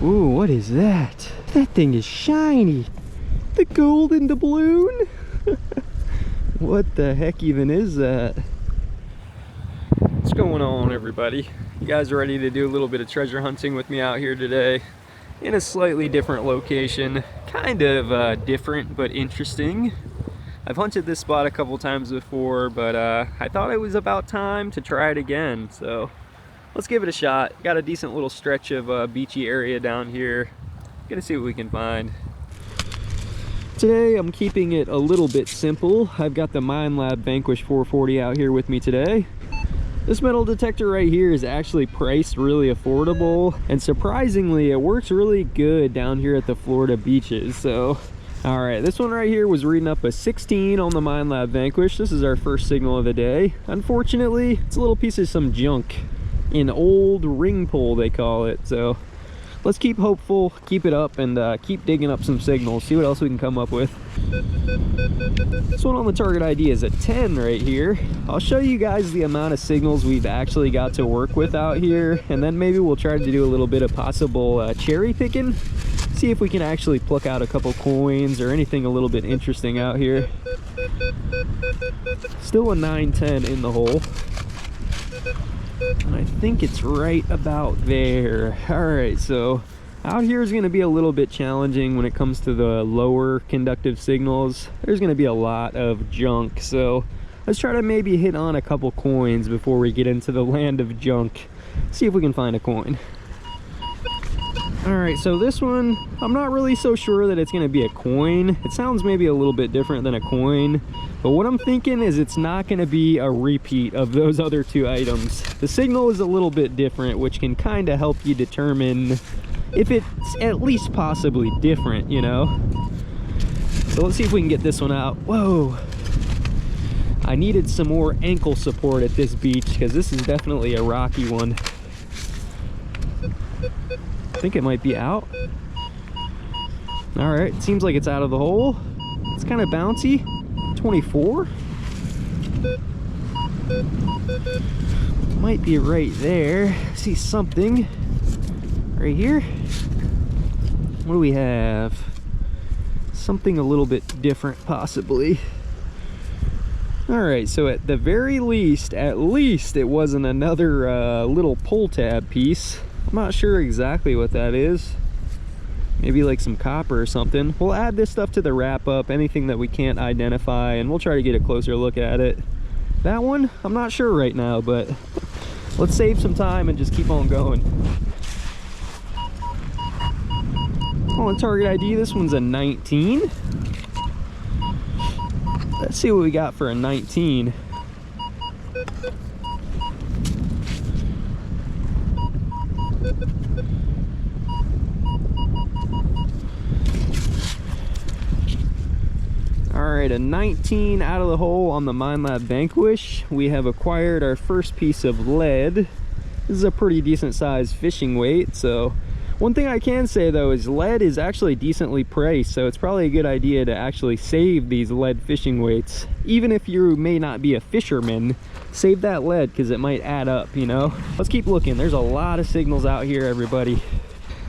Ooh, what is that? That thing is shiny. The golden doubloon? What the heck even is that? What's going on, everybody? You guys are ready to do a little bit of treasure hunting with me out here today in a slightly different location. Kind of different but interesting. I've hunted this spot a couple times before, but I thought it was about time to try it again, so let's give it a shot. Got a decent little stretch of beachy area down here. Gonna see what we can find. Today I'm keeping it a little bit simple. I've got the Minelab Vanquish 440 out here with me today. This metal detector right here is actually priced really affordable, and surprisingly it works really good down here at the Florida beaches. So all right, this one right here was reading up a 16 on the Minelab Vanquish. This is our first signal of the day. Unfortunately, it's a little piece of some junk. An old ring pull, they call it. So let's keep hopeful, keep it up, and keep digging up some signals, see what else we can come up with. This one on the target ID is a 10 right here. I'll show you guys the amount of signals we've actually got to work with out here, and then maybe we'll try to do a little bit of possible cherry picking. See if we can actually pluck out a couple coins or anything a little bit interesting out here. Still a 910 in the hole. And I think it's right about there. All right, so out here is going to be a little bit challenging when it comes to the lower conductive signals. There's going to be a lot of junk, so let's try to maybe hit on a couple coins before we get into the land of junk. See if we can find a coin. All right, so this one, I'm not really so sure that it's going to be a coin. It sounds maybe a little bit different than a coin, but what I'm thinking is it's not going to be a repeat of those other two items. The signal is a little bit different, which can kind of help you determine if it's at least possibly different, you know? So let's see if we can get this one out. Whoa. I needed some more ankle support at this beach because this is definitely a rocky one. I think it might be out. All right, seems like it's out of the hole. It's kind of bouncy. 24. Might be right there. See something right here. What do we have? Something a little bit different, possibly. All right, so at the very least, at least it wasn't another little pull tab piece. I'm not sure exactly what that is. Maybe like some copper or something. We'll add this stuff to the wrap up, anything that we can't identify, and we'll try to get a closer look at it. That one, I'm not sure right now, but let's save some time and just keep on going. On the target ID, this one's a 19. Let's see what we got for a 19. Alright, a 19 out of the hole on the Minelab Vanquish. We have acquired our first piece of lead. This is a pretty decent sized fishing weight. So one thing I can say though is lead is actually decently priced, so it's probably a good idea to actually save these lead fishing weights. Even if you may not be a fisherman, save that lead because it might add up, you know? Let's keep looking. There's a lot of signals out here, everybody.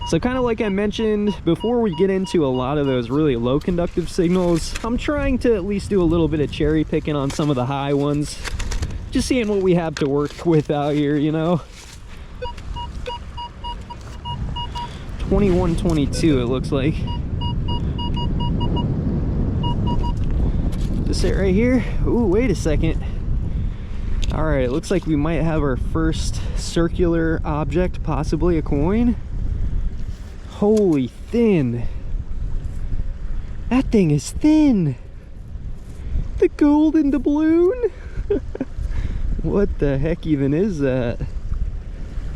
So kind of like I mentioned, before we get into a lot of those really low conductive signals, I'm trying to at least do a little bit of cherry picking on some of the high ones. Just seeing what we have to work with out here, you know? 2122 it looks like. Is this it right here? Ooh, wait a second. All right, it looks like we might have our first circular object, possibly a coin. Holy thin. That thing is thin. The golden doubloon. What the heck even is that?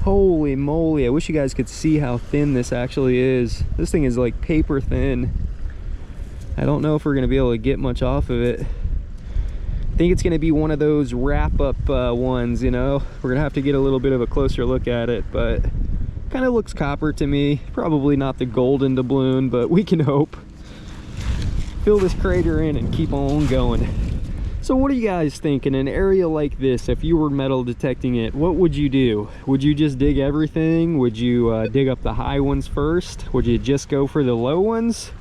Holy moly, I wish you guys could see how thin this actually is. This thing is like paper thin. I don't know if we're gonna be able to get much off of it. I think it's gonna be one of those wrap up ones, you know? We're gonna have to get a little bit of a closer look at it, but kind of looks copper to me. Probably not the golden doubloon, but we can hope. Fill this crater in and keep on going. So what do you guys think in an area like this? If you were metal detecting it, what would you do? Would you just dig everything? Would you dig up the high ones first? Would you just go for the low ones?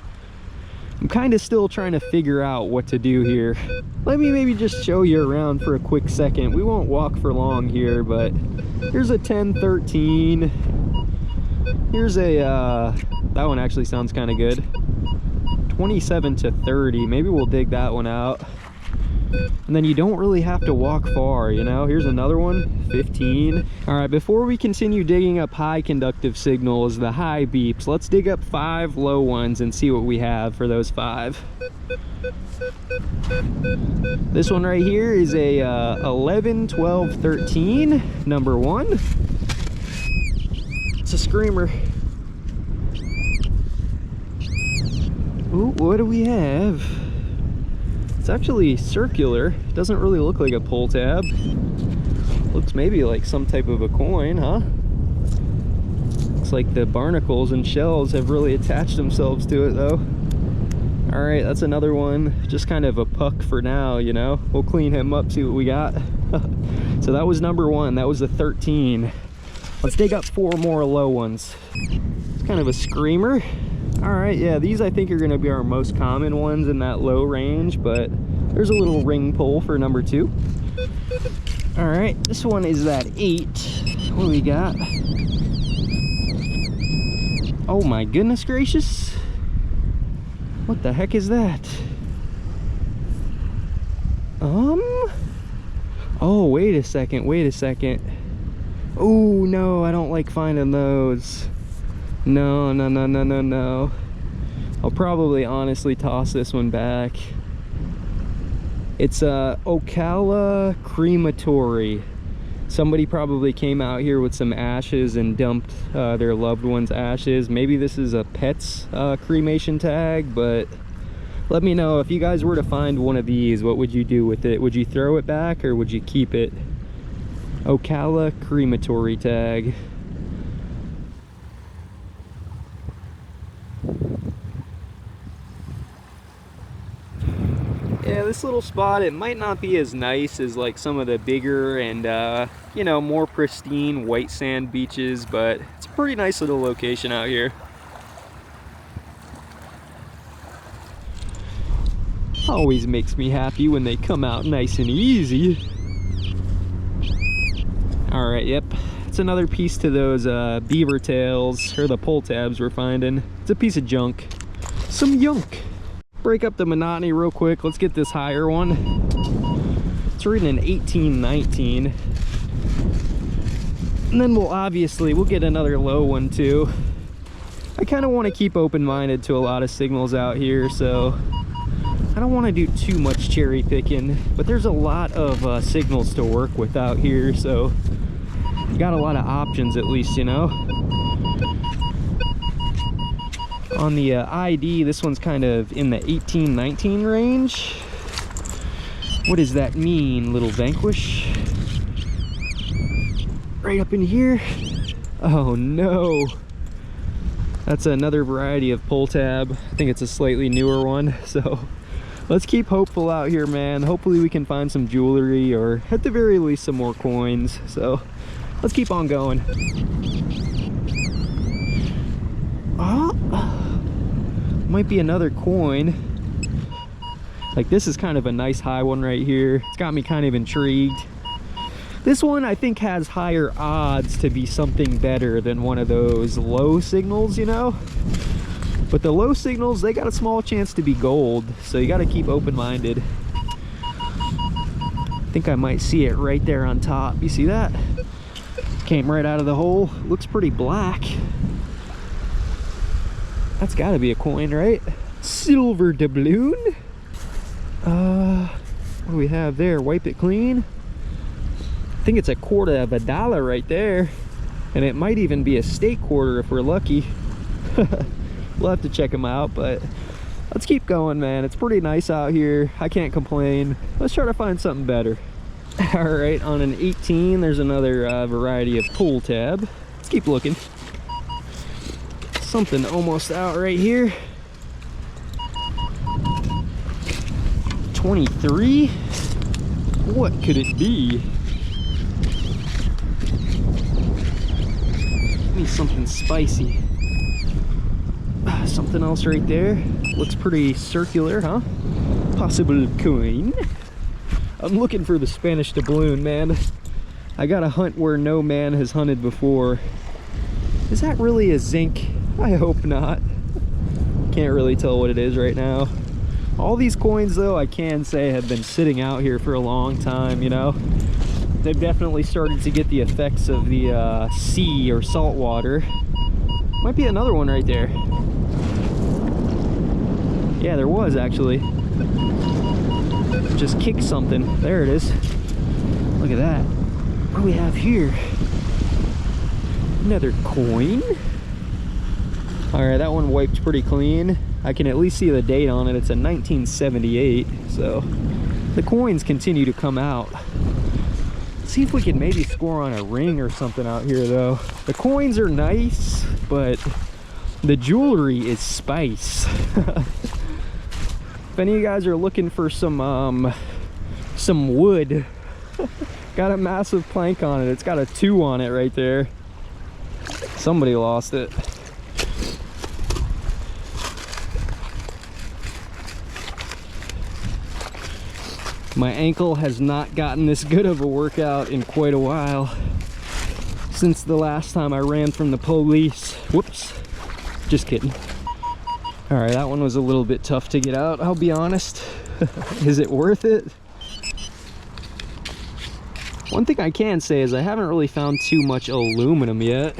I'm kind of still trying to figure out what to do here. Let me maybe just show you around for a quick second. We won't walk for long here, but here's a 1013. Here's a that one actually sounds kind of good. 27 to 30. Maybe we'll dig that one out. And then you don't really have to walk far, you know. Here's another one, 15. All right, before we continue digging up high conductive signals, the high beeps, let's dig up 5 low ones and see what we have for those 5. This one right here is a 11, 12, 13, number 1. It's a screamer. Ooh, what do we have? It's actually circular. It doesn't really look like a pull tab. Looks maybe like some type of a coin, huh? Looks like the barnacles and shells have really attached themselves to it though. All right, that's another one. Just kind of a puck for now, you know. We'll clean him up, see what we got. So that was number 1. That was a 13. Let's dig up 4 more low ones. It's kind of a screamer. All right, yeah, these I think are gonna be our most common ones in that low range, but there's a little ring pull for number 2. All right, this one is that 8. What do we got? Oh my goodness gracious. What the heck is that? Oh, wait a second, wait a second. Oh no, I don't like finding those. No, no, no, no, no, no. I'll probably honestly toss this one back. It's a Ocala crematory. Somebody probably came out here with some ashes and dumped their loved one's ashes. Maybe this is a pet's cremation tag, but let me know if you guys were to find one of these, what would you do with it? Would you throw it back or would you keep it? Ocala crematory tag. Yeah, this little spot, it might not be as nice as like some of the bigger and you know, more pristine white sand beaches, but it's a pretty nice little location out here. Always makes me happy when they come out nice and easy. All right, yep, it's another piece to those beaver tails, or the pull tabs we're finding. It's a piece of junk, some yunk. Break up the monotony real quick. Let's get this higher one. It's reading an 1819. And then we'll get another low one too. I kind of want to keep open-minded to a lot of signals out here, so I don't want to do too much cherry picking, but there's a lot of signals to work with out here, so you got a lot of options at least, you know. On the ID, this one's kind of in the 1819 range. What does that mean, little Vanquish? Right up in here. Oh no. That's another variety of pull tab. I think it's a slightly newer one, so let's keep hopeful out here, man. Hopefully we can find some jewelry or at the very least some more coins. So let's keep on going. Might be another coin. Like, this is kind of a nice high one right here. It's got me kind of intrigued. This one I think has higher odds to be something better than one of those low signals, you know. But the low signals, they got a small chance to be gold, so you got to keep open-minded. I think I might see it right there on top. You see that? Came right out of the hole. Looks pretty black. That's got to be a coin, right? Silver doubloon. What do we have there? Wipe it clean. I think it's $0.25 right there, and it might even be a state quarter if we're lucky. We'll have to check them out, but let's keep going, man. It's pretty nice out here. I can't complain. Let's try to find something better. All right, on an 18, there's another variety of pull tab. Let's keep looking. Something almost out right here. 23. What could it be? Give me something spicy. Something else right there. Looks pretty circular, huh? Possible coin. I'm looking for the Spanish doubloon, man. I got a hunt where no man has hunted before. Is that really a zinc? I hope not. Can't really tell what it is right now. All these coins, though, I can say have been sitting out here for a long time, you know? They've definitely started to get the effects of the sea or salt water. Might be another one right there. Yeah, there was actually. Just kicked something. There it is. Look at that. What do we have here? Another coin. All right, that one wiped pretty clean. I can at least see the date on it. It's a 1978. So the coins continue to come out. Let's see if we can maybe score on a ring or something out here, though. The coins are nice, but the jewelry is spice. If any of you guys are looking for some wood, got a massive plank on it. It's got a 2 on it right there. Somebody lost it. My ankle has not gotten this good of a workout in quite a while. Since the last time I ran from the police. Whoops. Just kidding. All right, that one was a little bit tough to get out, I'll be honest. Is it worth it? One thing I can say is I haven't really found too much aluminum yet.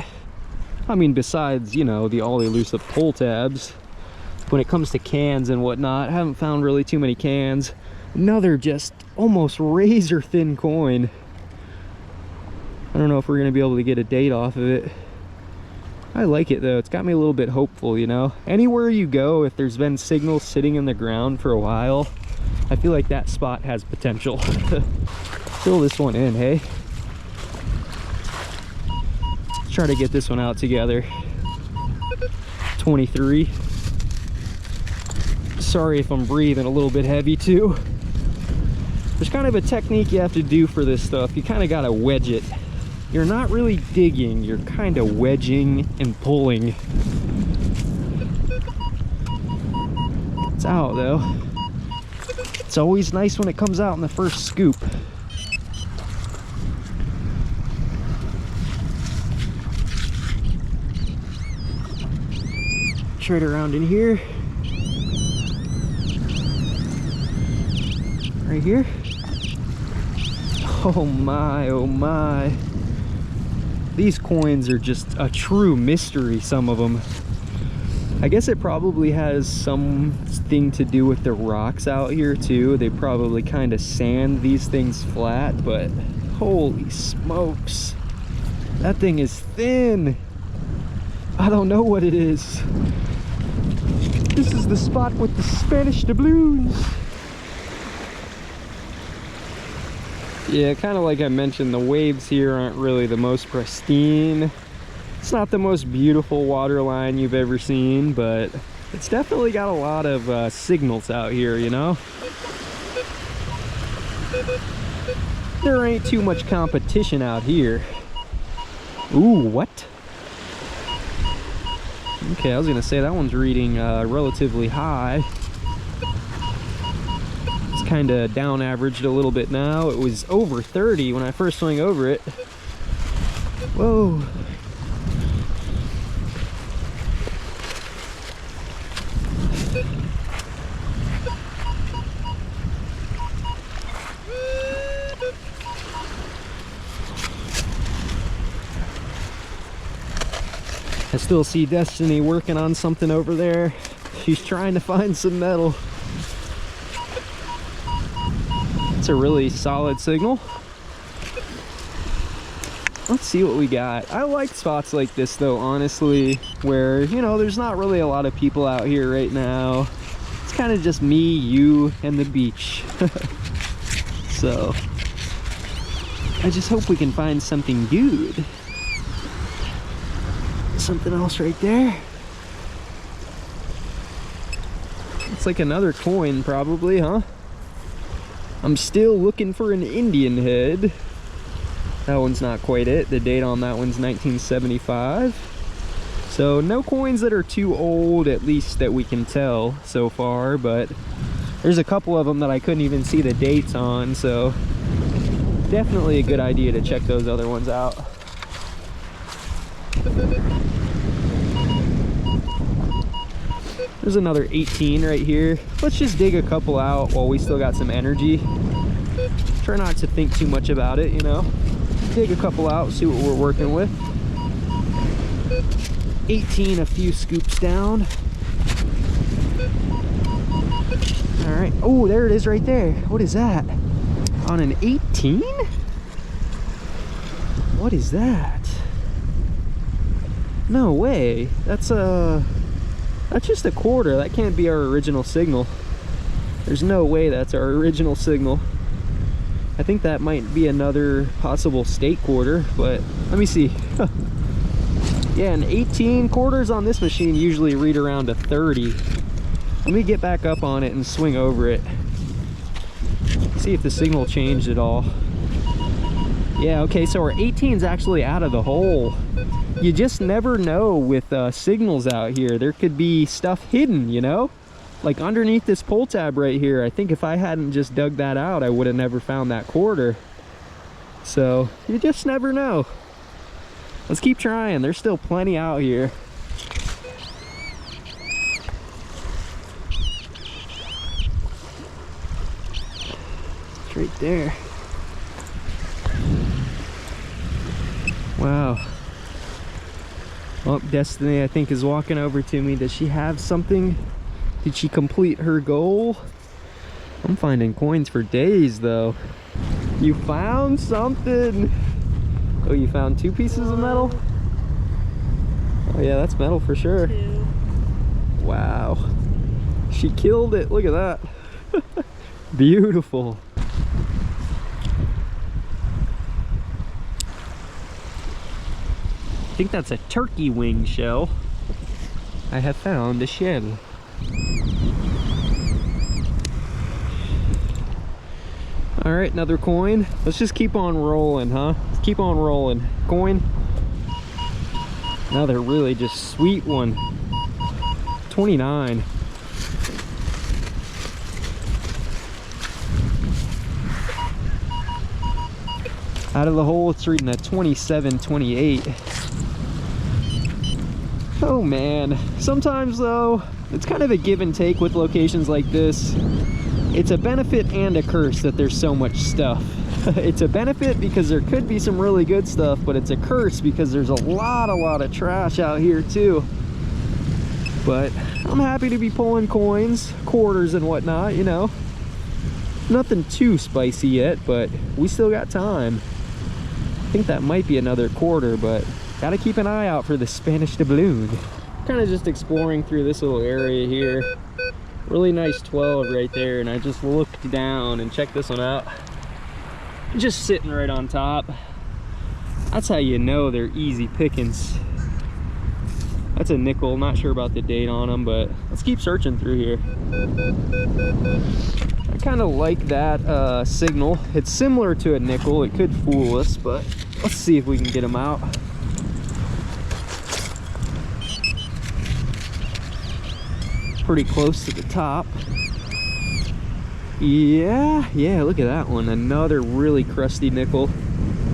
I mean, besides, you know, the all elusive pull tabs. When it comes to cans and whatnot, I haven't found really too many cans. Another just almost razor thin coin. I don't know if we're gonna be able to get a date off of it. I like it though. It's got me a little bit hopeful, you know. Anywhere you go, if there's been signals sitting in the ground for a while, I feel like that spot has potential. Fill this one in, hey? Let's try to get this one out together. 23. Sorry if I'm breathing a little bit heavy too. There's kind of a technique you have to do for this stuff. You kind of gotta wedge it. You're not really digging, you're kind of wedging and pulling. It's out though. It's always nice when it comes out in the first scoop. Try it around in here. Right here. Oh my, oh my. These coins are just a true mystery, some of them. I guess it probably has something to do with the rocks out here too. They probably kind of sand these things flat, but holy smokes. That thing is thin. I don't know what it is. This is the spot with the Spanish doubloons. Yeah, kind of like I mentioned, the waves here aren't really the most pristine. It's not the most beautiful water line you've ever seen, but it's definitely got a lot of signals out here, you know? There ain't too much competition out here. Ooh, what? Okay, I was gonna say that one's reading relatively high. Kind of down averaged a little bit now. It was over 30 when I first swung over it. Whoa. I still see Destiny working on something over there. She's trying to find some metal. It's a really solid signal. Let's see what we got. I like spots like this though, honestly, where, you know, there's not really a lot of people out here right now. It's kind of just me, you, and the beach. So I just hope we can find something good. Something else right there. It's like another coin probably, huh? I'm still looking for an Indian head. That one's not quite it. The date on that one's 1975. So no coins that are too old, at least that we can tell so far, but there's a couple of them that I couldn't even see the dates on, so definitely a good idea to check those other ones out. There's another 18 right here. Let's just dig a couple out while we still got some energy. Try not to think too much about it, you know. Dig a couple out, see what we're working with. 18, a few scoops down. All right. Oh, there it is right there. What is that? On an 18? What is that? No way. That's just a quarter. That can't be our original signal. There's no way that's our original signal. I think that might be another possible state quarter, but let me see. Yeah, an 18 quarters on this machine usually read around a 30. Let me get back up on it and swing over it. See if the signal changed at all. Yeah, okay, so our 18's actually out of the hole. You just never know with signals out here. There could be stuff hidden, you know? Like underneath this pull tab right here. I think if I hadn't just dug that out, I would have never found that quarter. So, you just never know. Let's keep trying. There's still plenty out here. It's right there. Wow. Oh, Destiny, I think, is walking over to me. Does she have something? Did she complete her goal? I'm finding coins for days, though. You found something! Oh, you found 2 pieces of metal? Oh yeah, that's metal for sure. 2. Wow. She killed it. Look at that. Beautiful. I think that's a turkey wing shell. I have found a shell. All right, another coin. Let's just keep on rolling, huh? Let's keep on rolling. Coin. Another really just sweet one. 29. Out of the hole, it's reading a 27, 28. Oh man. Sometimes though, it's kind of a give and take with locations like this. It's a benefit and a curse that there's so much stuff. It's a benefit because there could be some really good stuff, but it's a curse because there's a lot of trash out here too. But I'm happy to be pulling coins, quarters and whatnot, you know. Nothing too spicy yet, but we still got time. I think that might be another quarter, but gotta keep an eye out for the Spanish doubloon. Kind of just exploring through this little area here. Really nice 12 right there, and I just looked down and checked this one out. Just sitting right on top. That's how you know they're easy pickings. That's a nickel. Not sure about the date on them, but let's keep searching through here. I kind of like that signal. It's similar to a nickel. It could fool us, but let's see if we can get them out. Pretty close to the top. Yeah, look at that one. Another really crusty nickel.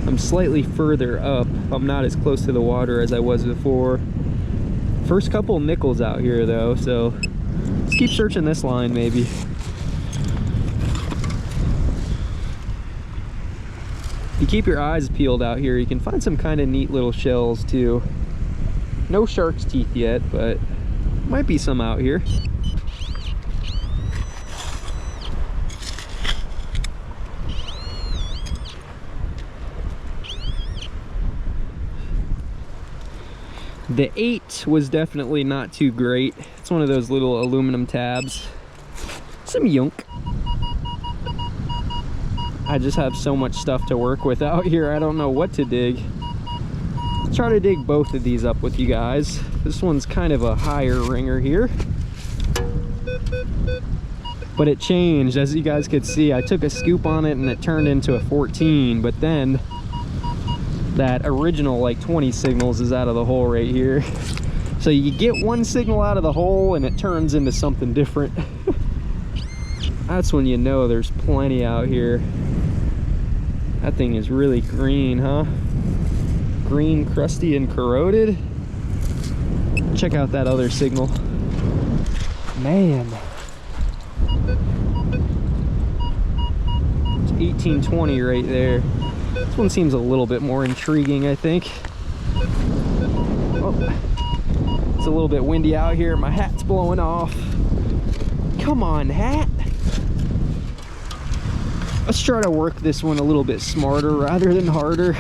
I'm slightly further up. I'm not as close to the water as I was before. First couple nickels out here though, so let's keep searching this line maybe. If you keep your eyes peeled out here, you can find some kind of neat little shells too. No shark's teeth yet, but might be some out here. The 8 was definitely not too great. It's one of those little aluminum tabs. Some yunk. I just have so much stuff to work with out here. I don't know what to dig. Let's try to dig both of these up with you guys. This one's kind of a higher ringer here. but it changed. As you guys could see, I took a scoop on it and it turned into a 14, but then that original like 20 signals is out of the hole right here. So you get one signal out of the hole and it turns into something different. That's when you know there's plenty out here. That thing is really green, huh? Green, crusty, and corroded. Check out that other signal. Man. It's 1820 right there. This one seems a little bit more intriguing, I think. Oh, it's a little bit windy out here. My hat's blowing off. Come on, hat. Let's try to work this one a little bit smarter rather than harder.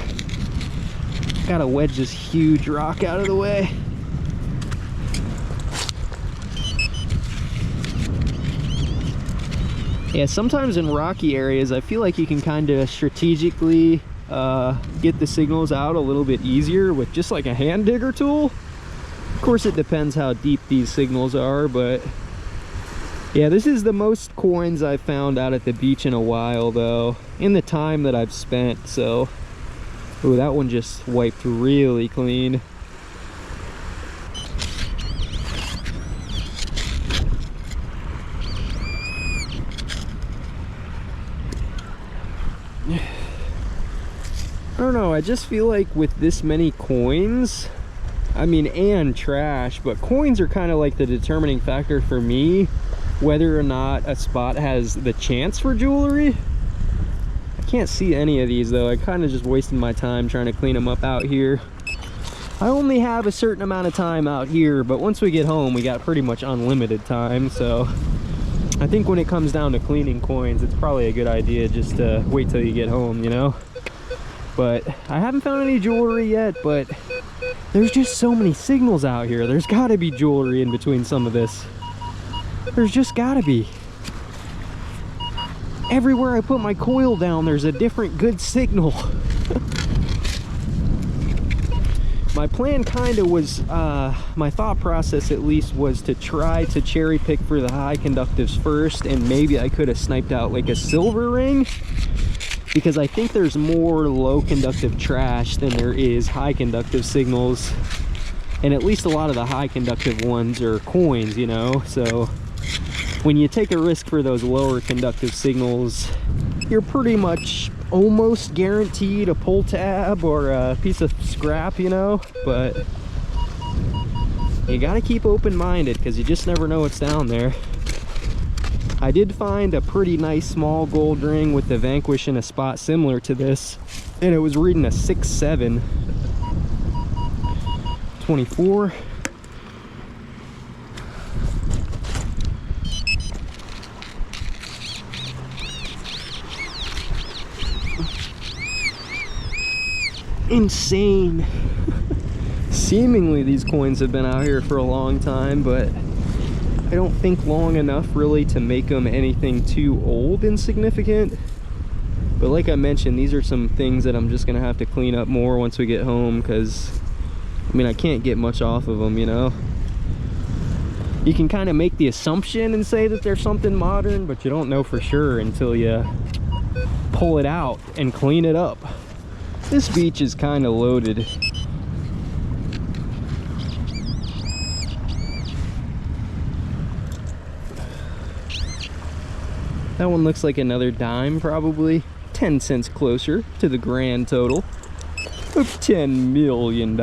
Gotta wedge this huge rock out of the way. Yeah, sometimes in rocky areas, I feel like you can kind of strategically get the signals out a little bit easier with just like a hand digger tool. Of course, it depends how deep these signals are, but yeah, this is the most coins I've found out at the beach in a while, though, in the time that I've spent. So, ooh, that one just wiped really clean. I don't know, I just feel like with this many coins, I mean, and trash, but coins are kind of like the determining factor for me whether or not a spot has the chance for jewelry. I can't see any of these though. I kind of just wasted my time trying to clean them up out here. I only have a certain amount of time out here, but once we get home we got pretty much unlimited time. So I think when it comes down to cleaning coins, it's probably a good idea just to wait till you get home, you know. But I haven't found any jewelry yet, but there's just so many signals out here. There's got to be jewelry in between some of this. There's just got to be. Everywhere I put my coil down, there's a different good signal. My plan kind of was, my thought process at least, was to try to cherry pick for the high conductives first, and maybe I could have sniped out like a silver ring, because I think there's more low conductive trash than there is high conductive signals, and at least a lot of the high conductive ones are coins, you know. So when you take a risk for those lower conductive signals, you're pretty much almost guaranteed a pull tab or a piece of scrap, you know. But you gotta keep open-minded because you just never know what's down there. I did find a pretty nice small gold ring with the Vanquish in a spot similar to this, and it was reading a 6.7 24. Insane. Seemingly these coins have been out here for a long time, but I don't think long enough really to make them anything too old and significant. But like I mentioned, these are some things that I'm just gonna have to clean up more once we get home, because I mean, I can't get much off of them, you know. You can kind of make the assumption and say that there's something modern, but you don't know for sure until you pull it out and clean it up. This beach is kind of loaded. That one looks like another dime, probably 10 cents closer to the grand total of $10 million.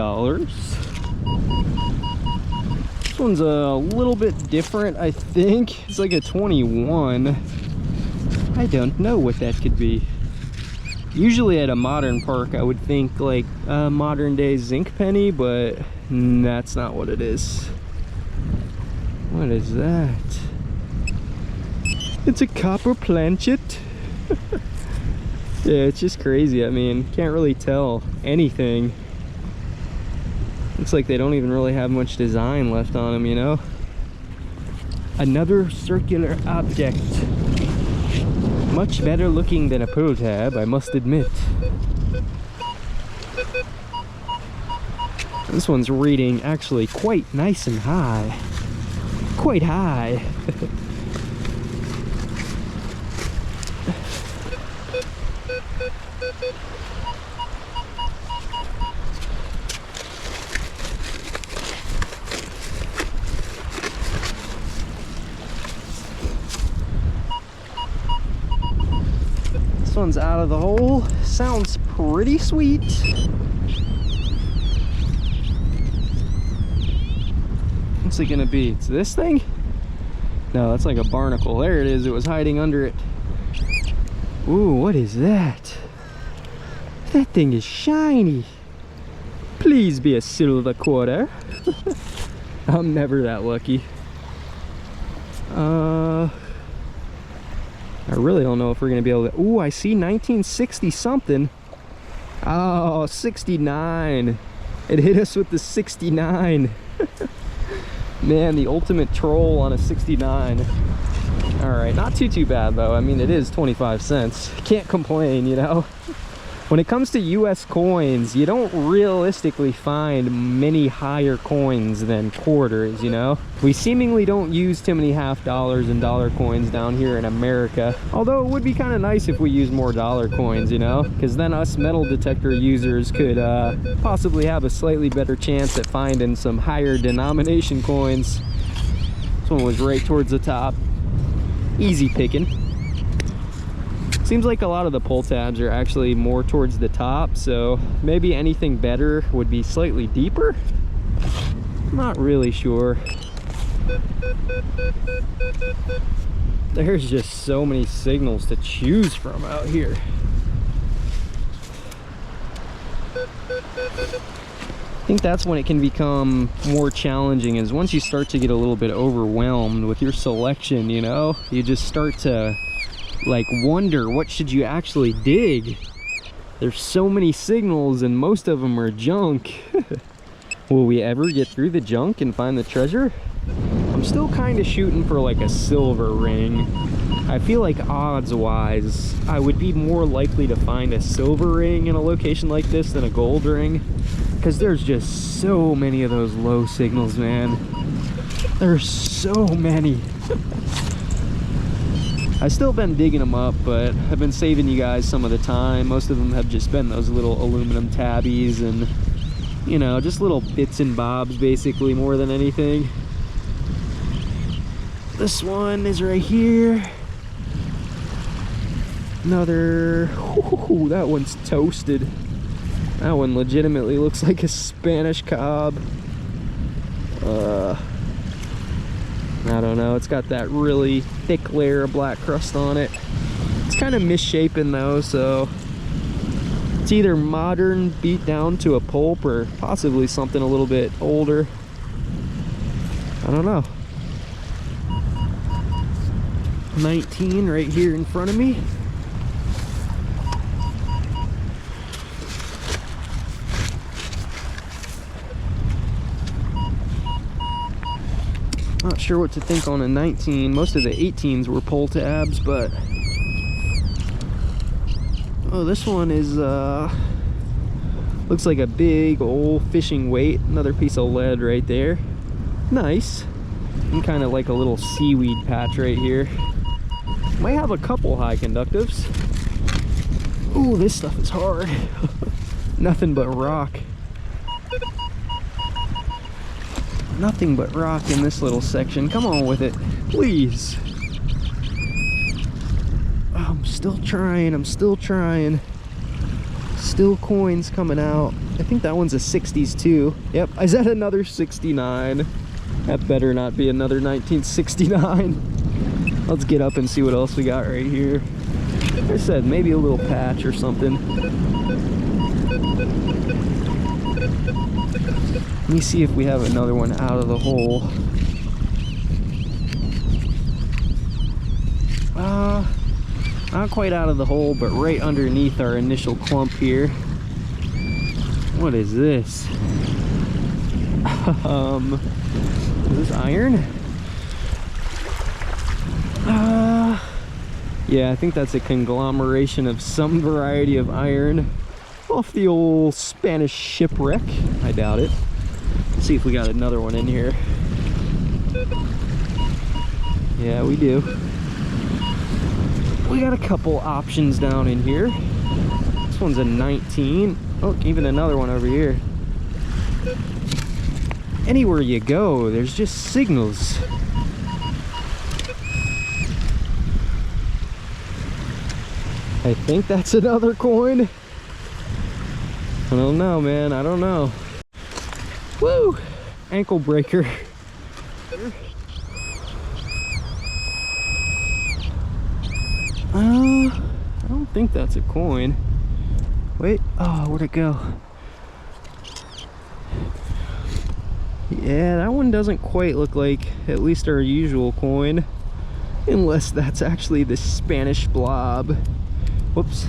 This one's a little bit different, I think. It's like a 21. I don't know what that could be. Usually at a modern park, I would think like a modern day zinc penny, but that's not what it is. What is that? It's a copper planchet. Yeah, it's just crazy. I mean, can't really tell anything. Looks like they don't even really have much design left on them, you know? Another circular object. Much better looking than a pull tab, I must admit. This one's reading actually quite nice and high. Quite high. This one's out of the hole. Sounds pretty sweet. What's it gonna be? It's this thing? No, that's like a barnacle. There it is. It was hiding under it. Ooh, what is that? That thing is shiny. Please be a silver quarter. I'm never that lucky. I really don't know if we're gonna be able to. Ooh, I see 1960 something. Oh, 69. It hit us with the 69. Man, the ultimate troll on a 69. All right, not too bad though. I mean, it is 25 cents. Can't complain, you know. When it comes to US coins, you don't realistically find many higher coins than quarters, you know? We seemingly don't use too many half dollars and dollar coins down here in America. Although it would be kind of nice if we used more dollar coins, you know? Because then us metal detector users could possibly have a slightly better chance at finding some higher denomination coins. This one was right towards the top. Easy picking. Seems like a lot of the pull tabs are actually more towards the top, so maybe anything better would be slightly deeper. Not really sure. There's just so many signals to choose from out here. I think that's when it can become more challenging, is once you start to get a little bit overwhelmed with your selection, you know? You just start to like wonder, what should you actually dig? There's so many signals and most of them are junk. Will we ever get through the junk and find the treasure? I'm still kind of shooting for like a silver ring. I feel like odds wise I would be more likely to find a silver ring in a location like this than a gold ring, because there's just so many of those low signals, man. There's so many. I've still been digging them up, but I've been saving you guys some of the time. Most of them have just been those little aluminum tabbies and, you know, just little bits and bobs basically, more than anything. This one is right here. Another, ooh, that one's toasted. That one legitimately looks like a Spanish cob. I don't know, it's got that really thick layer of black crust on it. It's kind of misshapen though, so it's either modern beat down to a pulp or possibly something a little bit older. I don't know. 19 right here in front of me. Not sure what to think on a 19. Most of the 18s were pull tabs, but oh, this one is looks like a big old fishing weight. Another piece of lead right there. Nice. And kind of like a little seaweed patch right here. Might have a couple high conductives. Ooh, this stuff is hard. Nothing but rock. Nothing but rock in this little section. Come on with it, please. Oh, I'm still trying. I'm still trying. Still coins coming out. I think that one's a 60s too. Yep, is that another 69? That better not be another 1969. Let's get up and see what else we got right here. Like I said, maybe a little patch or something. Let me see if we have another one out of the hole. Not quite out of the hole, but right underneath our initial clump here. What is this? Is this iron? Yeah, I think that's a conglomeration of some variety of iron off the old Spanish shipwreck. I doubt it. Let's see if we got another one in here. Yeah, we do. We got a couple options down in here. This one's a 19. Oh, even another one over here. Anywhere you go, there's just signals. I think that's another coin. I don't know, man. I don't know. Woo! Ankle breaker. I don't think that's a coin. Wait. Oh, where'd it go? Yeah, that one doesn't quite look like at least our usual coin. Unless that's actually the Spanish blob. Whoops.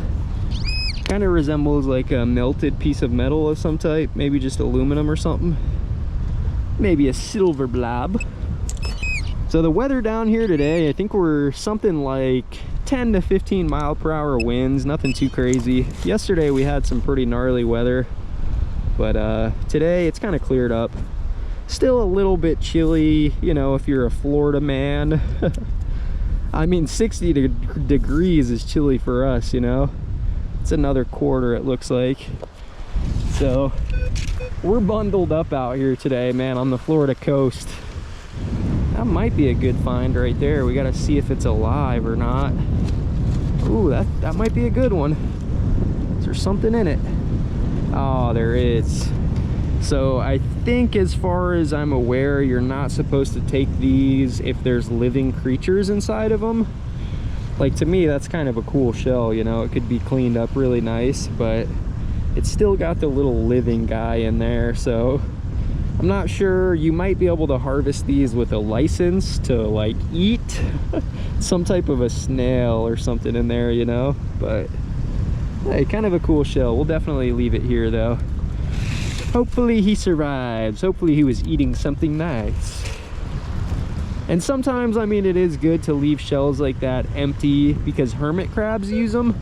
Kind of resembles like a melted piece of metal of some type. Maybe just aluminum or something. Maybe a silver blob. So the weather down here today, I think we're something like 10 to 15 mile per hour winds. Nothing too crazy. Yesterday we had some pretty gnarly weather. But today it's kind of cleared up. Still a little bit chilly, you know, if you're a Florida man. I mean, 60 degrees is chilly for us, you know. It's another quarter, it looks like. So we're bundled up out here today, man, on the Florida coast. That might be a good find right there. We gotta see if it's alive or not. Ooh, that might be a good one. Is there something in it? Oh, there is. So I think, as far as I'm aware, you're not supposed to take these if there's living creatures inside of them. Like, to me, that's kind of a cool shell, you know. It could be cleaned up really nice, but it's still got the little living guy in there. So I'm not sure. You might be able to harvest these with a license to like eat some type of a snail or something in there, you know. But hey, kind of a cool shell. We'll definitely leave it here though. Hopefully he survives. Hopefully he was eating something nice. And sometimes, I mean, it is good to leave shells like that empty because hermit crabs use them.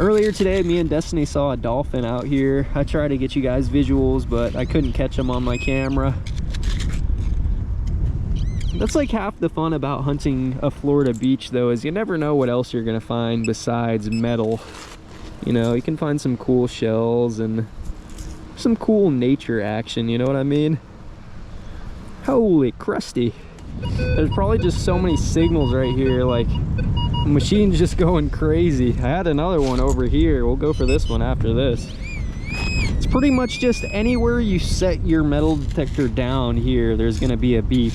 Earlier today, me and Destiny saw a dolphin out here. I tried to get you guys visuals, but I couldn't catch them on my camera. That's like half the fun about hunting a Florida beach though, is you never know what else you're gonna find besides metal. You know, you can find some cool shells and some cool nature action, you know what I mean? Holy crusty. There's probably just so many signals right here, like the machine's just going crazy. I had another one over here. We'll go for this one after this. It's pretty much just anywhere you set your metal detector down here, there's gonna be a beep.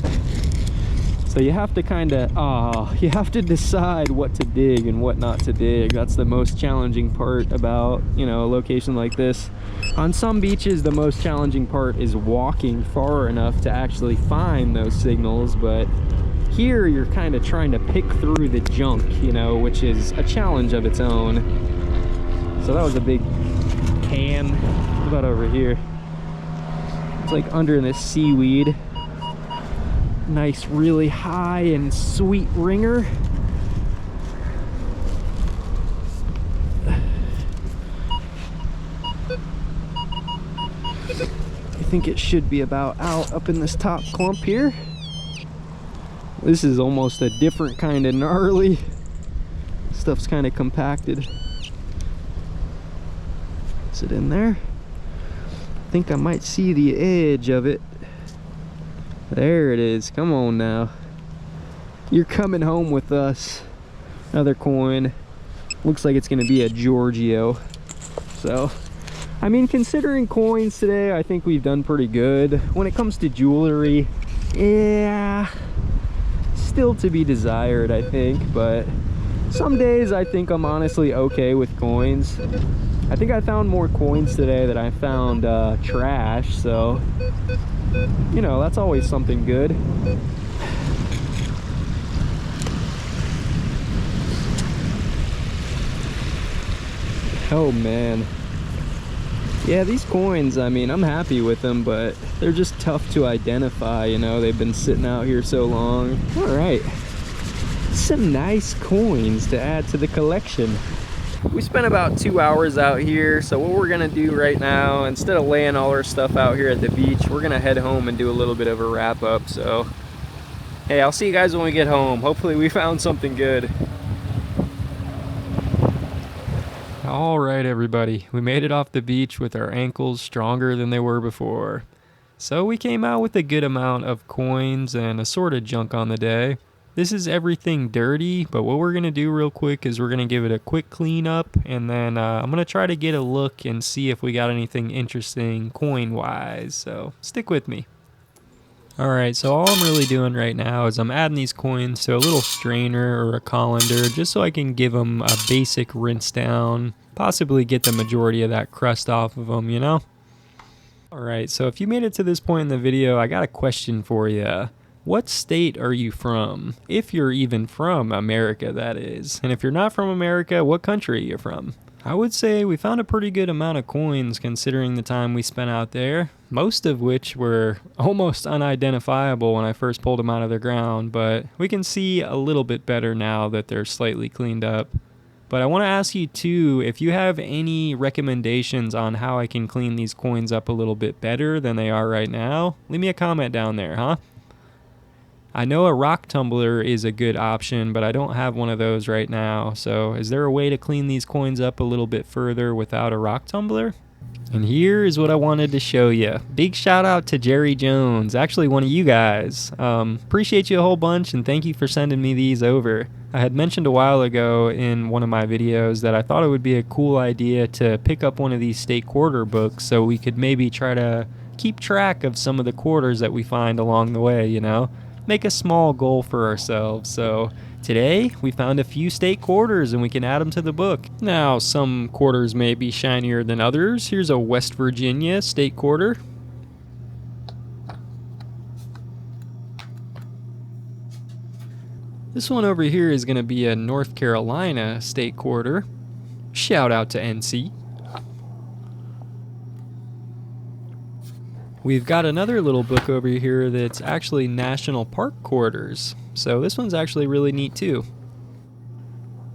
So you have to kind of, you have to decide what to dig and what not to dig. That's the most challenging part about, you know, a location like this. On some beaches, the most challenging part is walking far enough to actually find those signals, but here you're kind of trying to pick through the junk, you know, which is a challenge of its own. So that was a big can. What about over here? It's like under this seaweed. Nice, really high and sweet ringer. I think it should be about out up in this top clump here. This is almost a different kind of gnarly. Stuff's kind of compacted. Is it in there? I think I might see the edge of it. There it is. Come on now. You're coming home with us. Another coin. Looks like it's going to be a Giorgio. So, I mean, considering coins today, I think we've done pretty good. When it comes to jewelry, yeah, still to be desired, I think. But some days I think I'm honestly okay with coins. I think I found more coins today than I found trash. So, you know, that's always something good. Oh man. Yeah, these coins, I mean, I'm happy with them, but they're just tough to identify, you know. They've been sitting out here so long. All right. Some nice coins to add to the collection. We spent about 2 hours out here, so what we're gonna do right now, instead of laying all our stuff out here at the beach, we're gonna head home and do a little bit of a wrap up. So hey, I'll see you guys when we get home. Hopefully we found something good. Alright everybody, we made it off the beach with our ankles stronger than they were before. So we came out with a good amount of coins and assorted junk on the day. This is everything dirty, but what we're going to do real quick is we're going to give it a quick clean up, and then I'm going to try to get a look and see if we got anything interesting coin-wise, so stick with me. Alright, so all I'm really doing right now is I'm adding these coins to a little strainer or a colander just so I can give them a basic rinse down, possibly get the majority of that crust off of them, you know? Alright, so if you made it to this point in the video, I got a question for you. What state are you from? If you're even from America, that is. And if you're not from America, what country are you from? I would say we found a pretty good amount of coins considering the time we spent out there, most of which were almost unidentifiable when I first pulled them out of the ground, but we can see a little bit better now that they're slightly cleaned up. But I want to ask you too, if you have any recommendations on how I can clean these coins up a little bit better than they are right now, leave me a comment down there, huh? I know a rock tumbler is a good option, but I don't have one of those right now. So is there a way to clean these coins up a little bit further without a rock tumbler? And here is what I wanted to show you. Big shout out to Jerry Jones, actually one of you guys. Appreciate you a whole bunch and thank you for sending me these over. I had mentioned a while ago in one of my videos that I thought it would be a cool idea to pick up one of these state quarter books so we could maybe try to keep track of some of the quarters that we find along the way, you know? Make a small goal for ourselves. So today we found a few state quarters and we can add them to the book. Now some quarters may be shinier than others. Here's a West Virginia state quarter. This one over here is going to be a North Carolina state quarter. Shout out to NC. We've got another little book over here that's actually national park quarters. So this one's actually really neat too.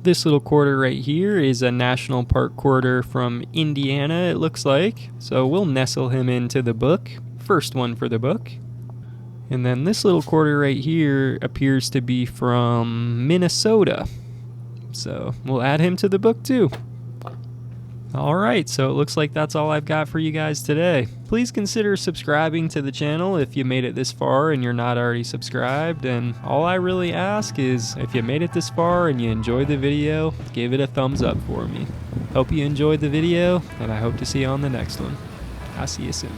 This little quarter right here is a national park quarter from Indiana, it looks like. So we'll nestle him into the book. First one for the book. And then this little quarter right here appears to be from Minnesota. So we'll add him to the book too. Alright, so it looks like that's all I've got for you guys today. Please consider subscribing to the channel if you made it this far and you're not already subscribed. And all I really ask is, if you made it this far and you enjoyed the video, give it a thumbs up for me. Hope you enjoyed the video, and I hope to see you on the next one. I'll see you soon.